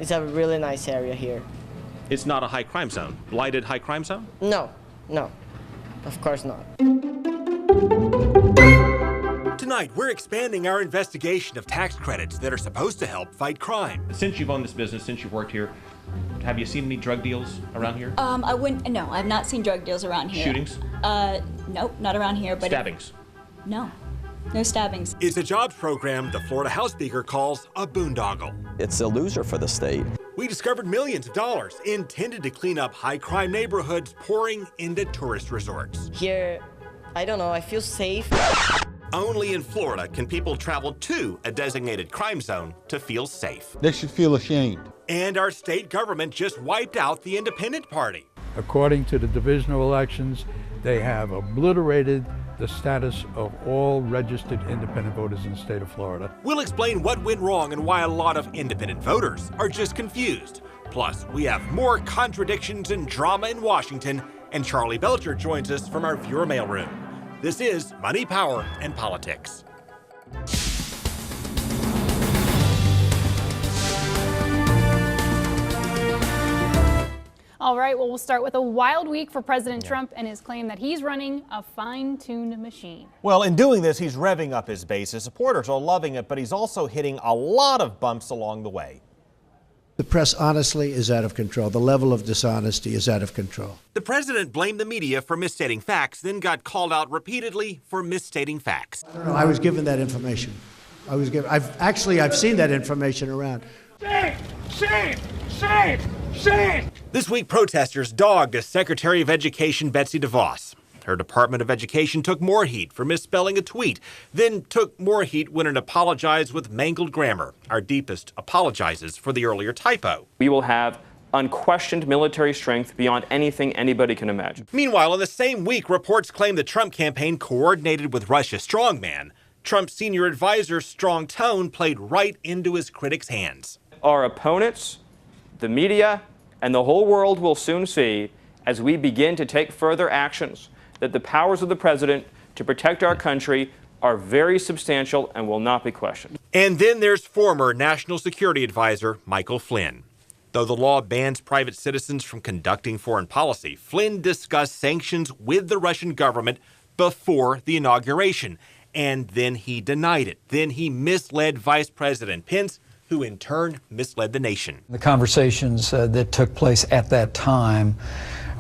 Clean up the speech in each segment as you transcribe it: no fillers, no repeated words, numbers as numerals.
It's a really nice area here. It's not a high crime zone. Blighted high crime zone? No, of course not. Tonight, we're expanding our investigation of tax credits that are supposed to help fight crime. Since you've owned this business, since you've worked here, have you seen any drug deals around here? No, I've not seen drug deals around here. Shootings? Nope, not around here, but... Stabbings? No stabbings. It's a jobs program the Florida House Speaker calls a boondoggle. It's a loser for the state. We discovered millions of dollars intended to clean up high crime neighborhoods pouring into tourist resorts. Here, I don't know, I feel safe. Only in Florida can people travel to a designated crime zone to feel safe. They should feel ashamed. And our state government just wiped out the Independent Party. According to the Division of Elections, they have obliterated the status of all registered independent voters in the state of Florida. We'll explain what went wrong and why a lot of independent voters are just confused. Plus, we have more contradictions and drama in Washington, and Charley Belcher joins us from our viewer mailroom. This is Money, Power, and Politics. All right, well, we'll start with a wild week for President Trump and his claim that he's running a fine-tuned machine. Well, in doing this, he's revving up his base. His supporters are loving it, but he's also hitting a lot of bumps along the way. The press, honestly, is out of control. The level of dishonesty is out of control. The president blamed the media for misstating facts, then got called out repeatedly for misstating facts. I was given that information. I've seen that information around. Shame! This week, protesters dogged as Secretary of Education Betsy DeVos. Her Department of Education took more heat for misspelling a tweet, then took more heat when it apologized with mangled grammar. Our deepest apologizes for the earlier typo. We will have unquestioned military strength beyond anything anybody can imagine. Meanwhile, in the same week, reports claim the Trump campaign coordinated with Russia's strongman. Trump's senior advisor's strong tone played right into his critics' hands. Our opponents, the media, and the whole world will soon see, as we begin to take further actions, that the powers of the president to protect our country are very substantial and will not be questioned. And then there's former National Security Advisor Michael Flynn. Though the law bans private citizens from conducting foreign policy, Flynn discussed sanctions with the Russian government before the inauguration, and then he denied it. Then he misled Vice President Pence, who in turn misled the nation. The conversations that took place at that time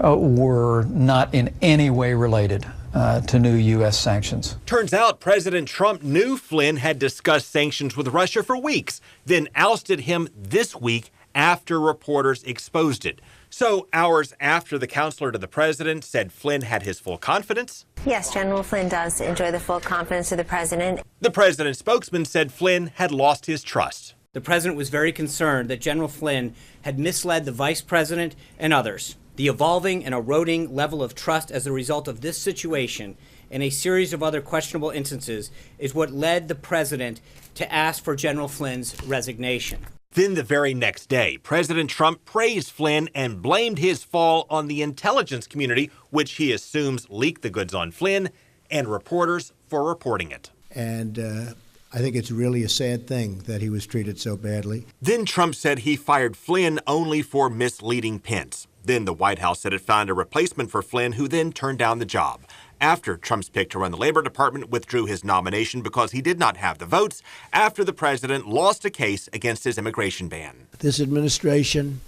were not in any way related to new U.S. sanctions. Turns out President Trump knew Flynn had discussed sanctions with Russia for weeks, then ousted him this week after reporters exposed it. So hours after the counselor to the president said Flynn had his full confidence. Yes, General Flynn does enjoy the full confidence of the president. The president's spokesman said Flynn had lost his trust. The president was very concerned that General Flynn had misled the vice president and others. The evolving and eroding level of trust as a result of this situation and a series of other questionable instances is what led the president to ask for General Flynn's resignation. Then the very next day, President Trump praised Flynn and blamed his fall on the intelligence community, which he assumes leaked the goods on Flynn, and reporters for reporting it. And I think it's really a sad thing that he was treated so badly. Then Trump said he fired Flynn only for misleading Pence. Then the White House said it found a replacement for Flynn, who then turned down the job. After Trump's pick to run the Labor Department withdrew his nomination because he did not have the votes, after the president lost a case against his immigration ban. This administration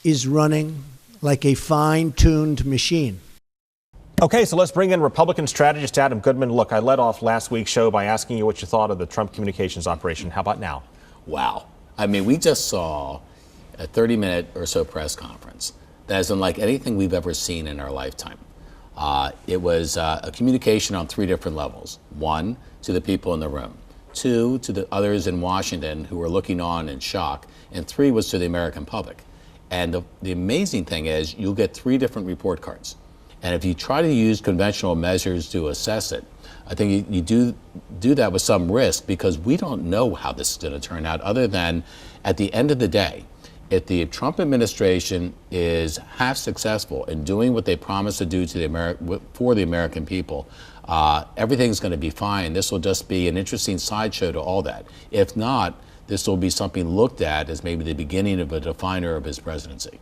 is running like a fine-tuned machine. Okay, so let's bring in Republican strategist Adam Goodman. Look, I led off last week's show by asking you what you thought of the Trump communications operation. How about now? Wow. I mean, we just saw a 30-minute or so press conference that is unlike anything we've ever seen in our lifetime. It was a communication on three different levels. One, to the people in the room. Two, to the others in Washington who were looking on in shock. And three was to the American public. And the amazing thing is you'll get three different report cards. And if you try to use conventional measures to assess it, I think you do that with some risk, because we don't know how this is going to turn out, other than at the end of the day, if the Trump administration is half successful in doing what they promised to do to for the American people, everything's going to be fine. This will just be an interesting sideshow to all that. If not, this will be something looked at as maybe the beginning of a definer of his presidency.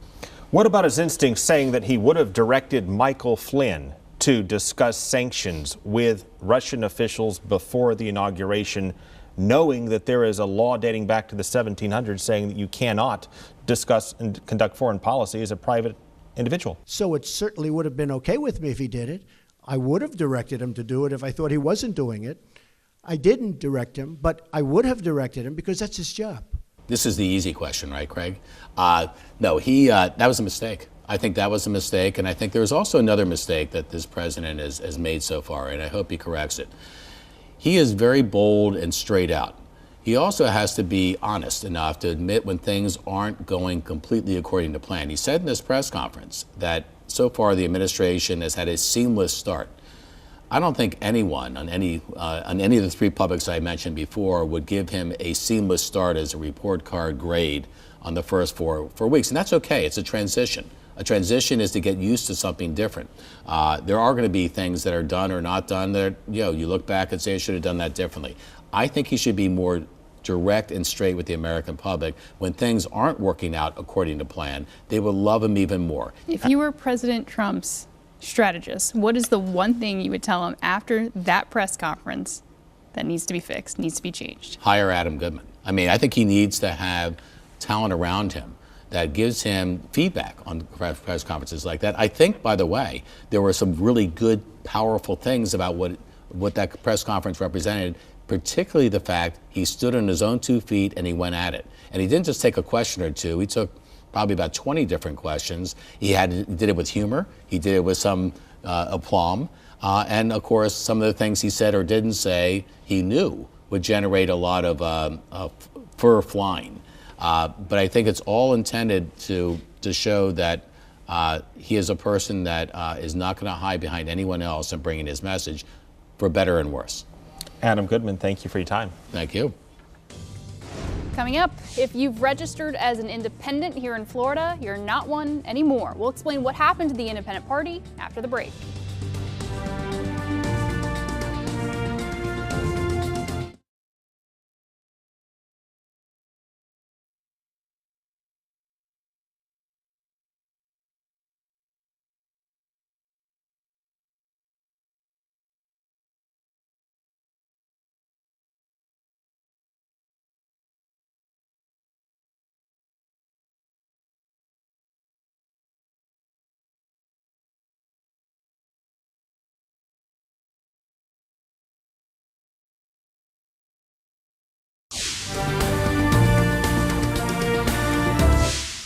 What about his instinct saying that he would have directed Michael Flynn to discuss sanctions with Russian officials before the inauguration, knowing that there is a law dating back to the 1700s saying that you cannot discuss and conduct foreign policy as a private individual? So it certainly would have been okay with me if he did it. I would have directed him to do it if I thought he wasn't doing it. I didn't direct him, but I would have directed him because that's his job. This is the easy question, right, Craig? No, that was a mistake. I think that was a mistake, and I think there's also another mistake that this president has made so far, and I hope he corrects it. He is very bold and straight out. He also has to be honest enough to admit when things aren't going completely according to plan. He said in this press conference that so far the administration has had a seamless start. I don't think anyone on any of the three publics I mentioned before would give him a seamless start as a report card grade on the first four weeks, and that's okay. It's a transition. A transition is to get used to something different. There are going to be things that are done or not done that you look back and say I should have done that differently. I think he should be more direct and straight with the American public. When things aren't working out according to plan, they will love him even more. If you were President Trump's strategist, what is the one thing you would tell him after that press conference that needs to be fixed, needs to be changed? Hire Adam Goodman. I mean, I think he needs to have talent around him that gives him feedback on press conferences like that. I think, by the way, there were some really good, powerful things about what that press conference represented, particularly the fact he stood on his own 2 feet and he went at it. And he didn't just take a question or two. He took probably about 20 different questions. He did it with humor. He did it with some aplomb. And, of course, some of the things he said or didn't say he knew would generate a lot of fur flying. But I think it's all intended to show that he is a person that is not going to hide behind anyone else and bringing his message, for better and worse. Adam Goodman, thank you for your time. Thank you. Coming up, if you've registered as an independent here in Florida, you're not one anymore. We'll explain what happened to the independent party after the break.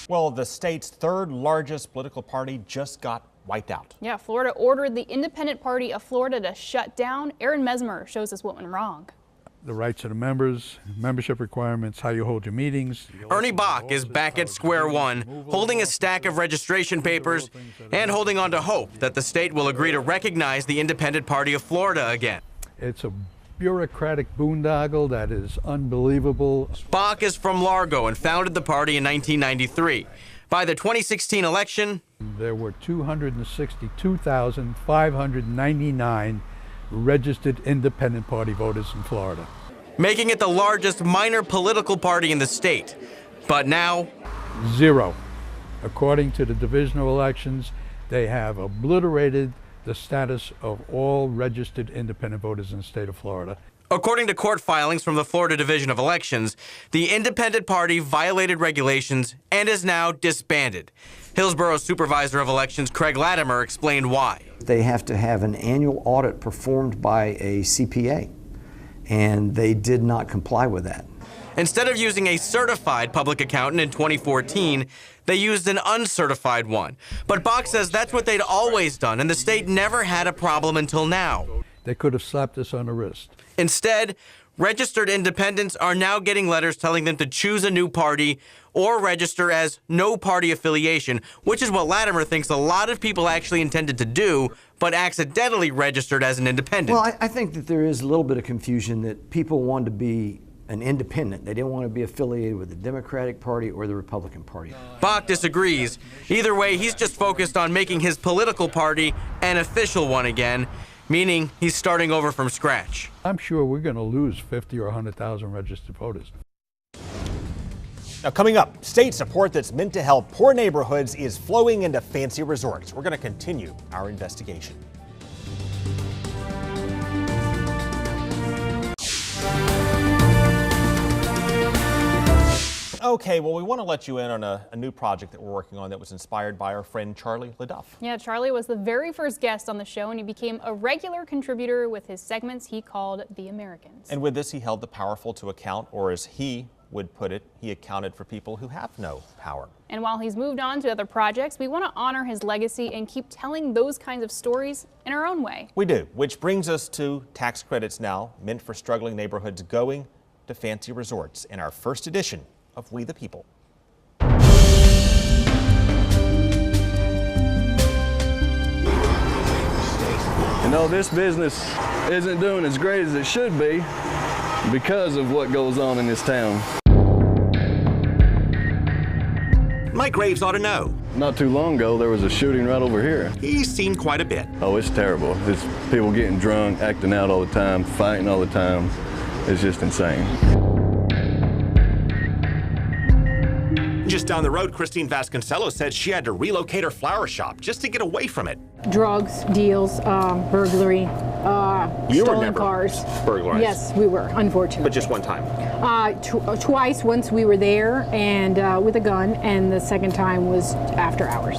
Well, the state's third largest political party just got wiped out. Yeah, Florida ordered the Independent Party of Florida to shut down. Aaron Mesmer shows us what went wrong. The rights of the members, membership requirements, how you hold your meetings. Ernie Bach is back at square one, holding a stack of registration papers and holding on to hope that the state will agree to recognize the Independent Party of Florida again. It's a bureaucratic boondoggle that is unbelievable. Bach is from Largo and founded the party in 1993. By the 2016 election, there were 262,599 registered independent party voters in Florida, making it the largest minor political party in the state. But now, zero. According to the Division of Elections, they have obliterated the status of all registered independent voters in the state of Florida. According to court filings from the Florida Division of Elections, the independent party violated regulations and is now disbanded. Hillsborough Supervisor of Elections Craig Latimer explained why. They have to have an annual audit performed by a CPA, and they did not comply with that. Instead of using a certified public accountant in 2014, they used an uncertified one. But Bach says that's what they'd always done, and the state never had a problem until now. They could have slapped us on the wrist. Instead, registered independents are now getting letters telling them to choose a new party or register as no party affiliation, which is what Latimer thinks a lot of people actually intended to do, but accidentally registered as an independent. Well, I think that there is a little bit of confusion that people wanted to be an independent. They didn't want to be affiliated with the Democratic Party or the Republican Party. Bach disagrees. Either way, he's just focused on making his political party an official one again, meaning he's starting over from scratch. I'm sure we're going to lose 50 or 100,000 registered voters. Now, coming up, state support that's meant to help poor neighborhoods is flowing into fancy resorts. We're going to continue our investigation. Okay, well, we want to let you in on a new project that we're working on that was inspired by our friend Charley LaDuff. Yeah, Charley was the very first guest on the show, and he became a regular contributor with his segments he called The Americans. And with this, he held the powerful to account, or as he would put it, he accounted for people who have no power. And while he's moved on to other projects, we want to honor his legacy and keep telling those kinds of stories in our own way. We do, which brings us to tax credits now, meant for struggling neighborhoods going to fancy resorts in our first edition of We the People. You know, this business isn't doing as great as it should be because of what goes on in this town. Mike Graves ought to know. Not too long ago, there was a shooting right over here. He's seen quite a bit. Oh, it's terrible. It's people getting drunk, acting out all the time, fighting all the time. It's just insane. Just down the road, Christine Vasconcelos said she had to relocate her flower shop just to get away from it. Drugs, deals, burglary, stolen cars. Burglarized? Yes, we were, unfortunately. But just one time? Twice. Once we were there and with a gun, and the second time was after hours.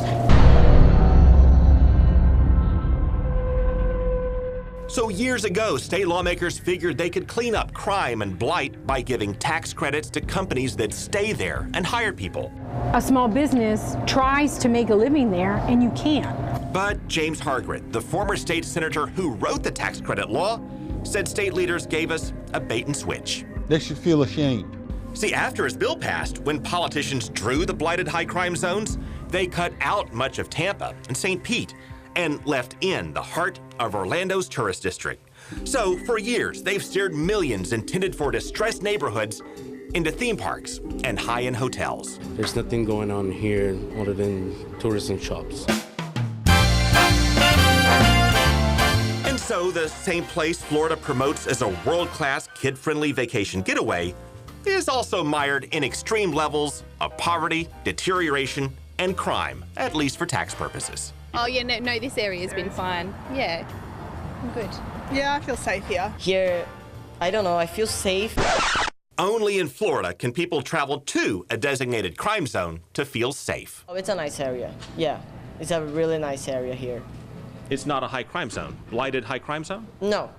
So years ago, state lawmakers figured they could clean up crime and blight by giving tax credits to companies that stay there and hire people. A small business tries to make a living there, and you can't. But James Hargret, the former state senator who wrote the tax credit law, said state leaders gave us a bait and switch. They should feel ashamed. See, after his bill passed, when politicians drew the blighted high crime zones, they cut out much of Tampa and St. Pete and left in the heart of Orlando's tourist district. So for years, they've steered millions intended for distressed neighborhoods into theme parks and high-end hotels. There's nothing going on here other than tourism shops. And so the same place Florida promotes as a world-class, kid-friendly vacation getaway is also mired in extreme levels of poverty, deterioration, and crime, at least for tax purposes. Oh yeah, no, this area has been fine. Yeah, I'm good. Yeah, I feel safe here. Here, I don't know, I feel safe. Only in Florida can people travel to a designated crime zone to feel safe. Oh, it's a nice area. Yeah, it's a really nice area here. It's not a high crime zone. Blighted high crime zone? No,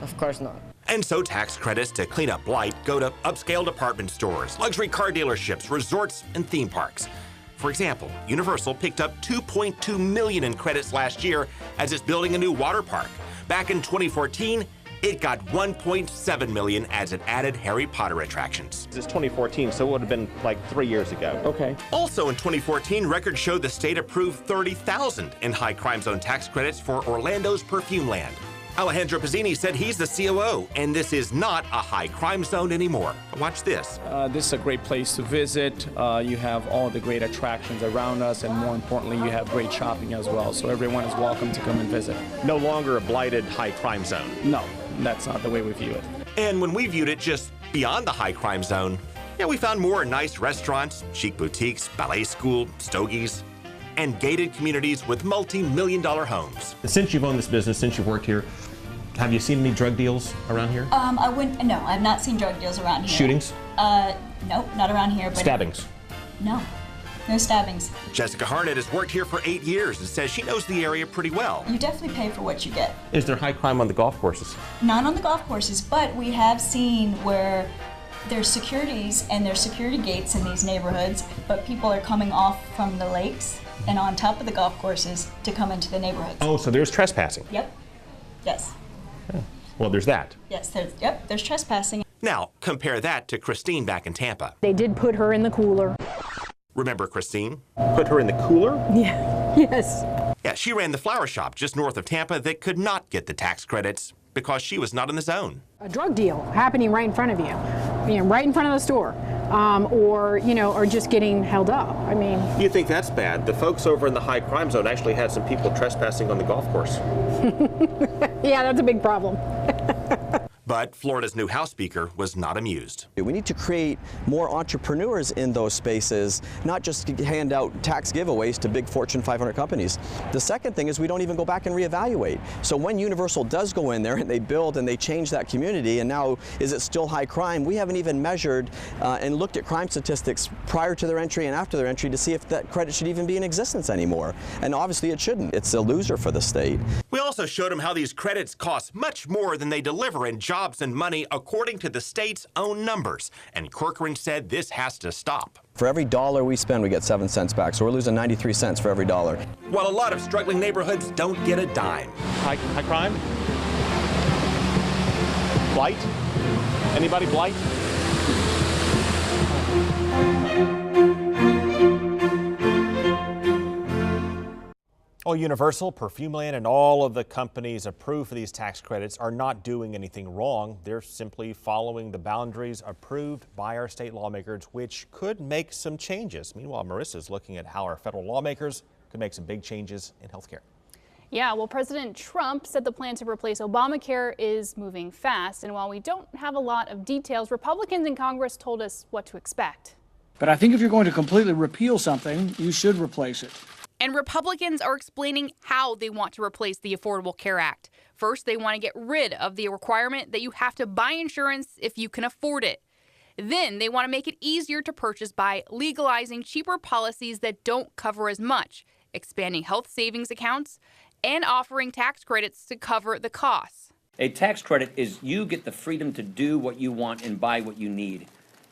of course not. And so tax credits to clean up blight go to upscale department stores, luxury car dealerships, resorts, and theme parks. For example, Universal picked up $2.2 million in credits last year as it's building a new water park. Back in 2014, it got $1.7 million as it added Harry Potter attractions. It's 2014, so it would have been like 3 years ago. Okay. Also in 2014, records showed the state approved $30,000 in high crime zone tax credits for Orlando's Perfume Land. Alejandro Pizzini said he's the COO, and this is not a high crime zone anymore. Watch this. This is a great place to visit. You have all the great attractions around us, and more importantly, you have great shopping as well. So everyone is welcome to come and visit. No longer a blighted high crime zone. No, that's not the way we view it. And when we viewed it just beyond the high crime zone, yeah, we found more nice restaurants, chic boutiques, ballet school, stogies, and gated communities with multi-million-dollar homes. Since you've owned this business, since you've worked here, have you seen any drug deals around here? No, I've not seen drug deals around here. Shootings? Nope, not around here. But Stabbings? No stabbings. Jessica Harnett has worked here for 8 years and says she knows the area pretty well. You definitely pay for what you get. Is there high crime on the golf courses? Not on the golf courses, but we have seen where there's securities and there's security gates in these neighborhoods, but people are coming off from the lakes and on top of the golf courses to come into the neighborhoods. Oh, so there's trespassing? Yep. Yes. Yeah. Well, there's that. Yes, there's trespassing. Now, compare that to Christine back in Tampa. They did put her in the cooler. Remember Christine? Put her in the cooler? Yeah, yes. Yeah, she ran the flower shop just north of Tampa that could not get the tax credits because she was not in the zone. A drug deal happening right in front of you, right in front of the store, or just getting held up. I mean. You think that's bad? The folks over in the high crime zone actually had some people trespassing on the golf course. Yeah, that's a big problem. But Florida's new House Speaker was not amused. We need to create more entrepreneurs in those spaces, not just hand out tax giveaways to big Fortune 500 companies. The second thing is we don't even go back and reevaluate. So when Universal does go in there and they build and they change that community, and now is it still high crime? We haven't even measured and looked at crime statistics prior to their entry and after their entry to see if that credit should even be in existence anymore. And obviously it shouldn't. It's a loser for the state. We also showed them how these credits cost much more than they deliver in jobs and money according to the state's own numbers. And Corcoran said this has to stop. For every dollar we spend, we get 7 cents back. So we're losing 93 cents for every dollar. While a lot of struggling neighborhoods don't get a dime. High crime? Blight? Anybody blight? Well, Universal, Perfumeland, and all of the companies approved for these tax credits are not doing anything wrong. They're simply following the boundaries approved by our state lawmakers, which could make some changes. Meanwhile, Merissa is looking at how our federal lawmakers could make some big changes in health care. Yeah, well, President Trump said the plan to replace Obamacare is moving fast. And while we don't have a lot of details, Republicans in Congress told us what to expect. But I think if you're going to completely repeal something, you should replace it. And Republicans are explaining how they want to replace the Affordable Care Act. First, they want to get rid of the requirement that you have to buy insurance if you can afford it. Then they want to make it easier to purchase by legalizing cheaper policies that don't cover as much, expanding health savings accounts, and offering tax credits to cover the costs. A tax credit is you get the freedom to do what you want and buy what you need,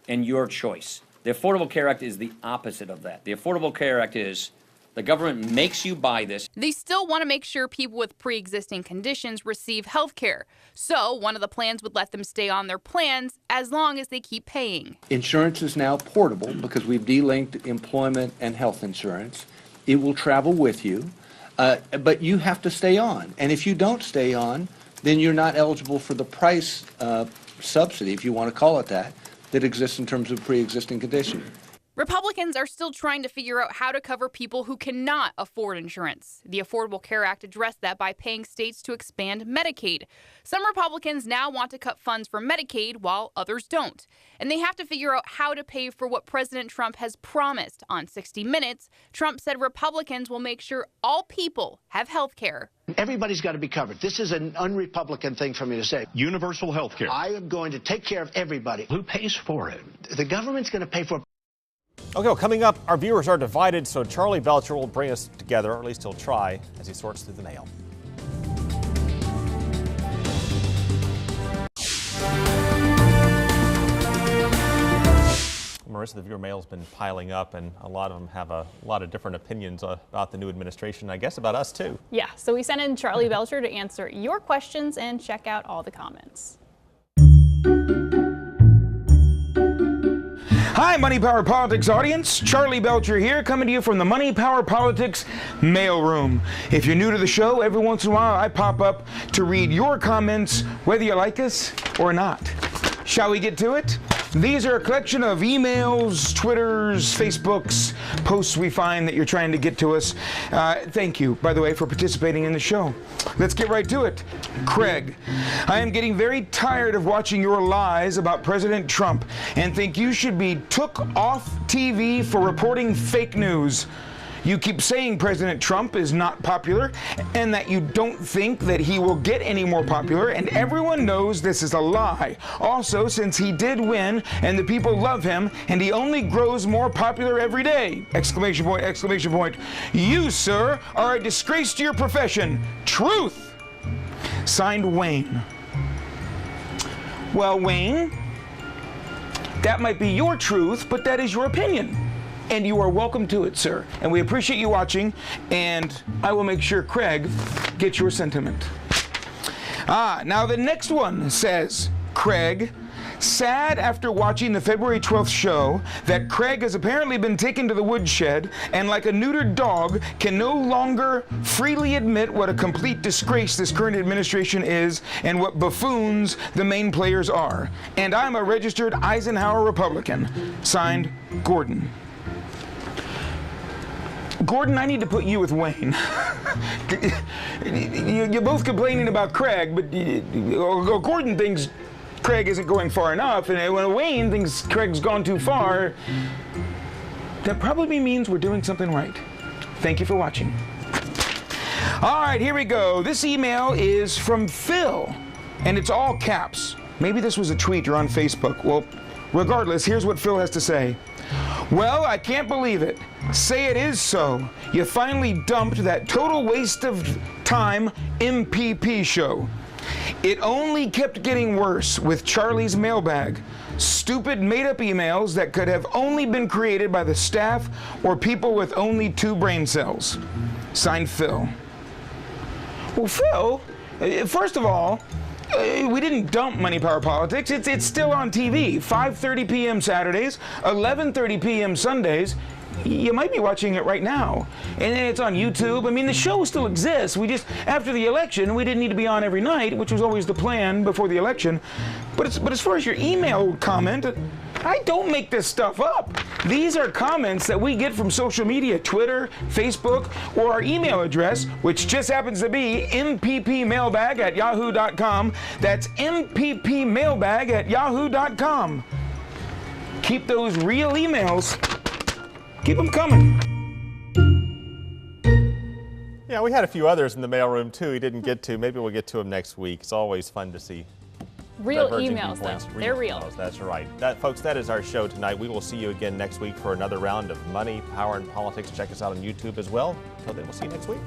and your choice. The Affordable Care Act is the opposite of that. The Affordable Care Act is the government makes you buy this. They still want to make sure people with pre-existing conditions receive health care. So one of the plans would let them stay on their plans as long as they keep paying. Insurance is now portable because we've delinked employment and health insurance. It will travel with you, but you have to stay on. And if you don't stay on, then you're not eligible for the price subsidy, if you want to call it that exists in terms of pre-existing condition. Republicans are still trying to figure out how to cover people who cannot afford insurance. The Affordable Care Act addressed that by paying states to expand Medicaid. Some Republicans now want to cut funds for Medicaid while others don't. And they have to figure out how to pay for what President Trump has promised. On 60 Minutes, Trump said Republicans will make sure all people have health care. Everybody's got to be covered. This is an un-Republican thing for me to say. Universal health care. I am going to take care of everybody. Who pays for it? The government's going to pay for it. Okay, well, coming up, our viewers are divided, so Charley Belcher will bring us together, or at least he'll try, as he sorts through the mail. Merissa, the viewer mail's been piling up, and a lot of them have a lot of different opinions about the new administration, I guess about us too. Yeah, so we sent in Charley Belcher to answer your questions and check out all the comments. Hi, Money Power Politics audience. Charley Belcher here, coming to you from the Money Power Politics mailroom. If you're new to the show, every once in a while I pop up to read your comments, whether you like us or not. Shall we get to it? These are a collection of emails, Twitters, Facebooks, posts we find that you're trying to get to us. Thank you, by the way, for participating in the show. Let's get right to it. Craig, I am getting very tired of watching your lies about President Trump and think you should be took off TV for reporting fake news. You keep saying President Trump is not popular and that you don't think that he will get any more popular, and everyone knows this is a lie. Also, since he did win and the people love him and he only grows more popular every day! Exclamation point, exclamation point. You, sir, are a disgrace to your profession. Truth! Signed, Wayne. Well, Wayne, that might be your truth, but that is your opinion. And you are welcome to it, sir. And we appreciate you watching, and I will make sure Craig gets your sentiment. Now the next one says, Craig, sad after watching the February 12th show that Craig has apparently been taken to the woodshed and like a neutered dog can no longer freely admit what a complete disgrace this current administration is and what buffoons the main players are. And I'm a registered Eisenhower Republican. Signed, Gordon. Gordon, I need to put you with Wayne. You're both complaining about Craig, but Gordon thinks Craig isn't going far enough, and when Wayne thinks Craig's gone too far, that probably means we're doing something right. Thank you for watching. All right, here we go. This email is from Phil, and it's all caps. Maybe this was a tweet or on Facebook. Well, regardless, here's what Phil has to say. Well, I can't believe it. Say it is so. You finally dumped that total waste of time MPP show. It only kept getting worse with Charley's mailbag. Stupid made-up emails that could have only been created by the staff or people with only 2 brain cells. Signed, Phil. Well, Phil, first of all, we didn't dump Money Power Politics. It's still on TV, 5:30 p.m. Saturdays, 11:30 p.m. Sundays. You might be watching it right now. And it's on YouTube. I mean, the show still exists. We just, after the election, we didn't need to be on every night, which was always the plan before the election. But as far as your email comment, I don't make this stuff up. These are comments that we get from social media, Twitter, Facebook, or our email address, which just happens to be mppmailbag@yahoo.com. That's mppmailbag@yahoo.com. Keep those real emails. Keep them coming. Yeah, we had a few others in the mailroom too. He didn't get to. Maybe we'll get to them next week. It's always fun to see real diverging emails, viewpoints. though. They're real. Emails, that's right. Folks, that is our show tonight. We will see you again next week for another round of Money, Power, and Politics. Check us out on YouTube as well. Until then, we'll see you next week.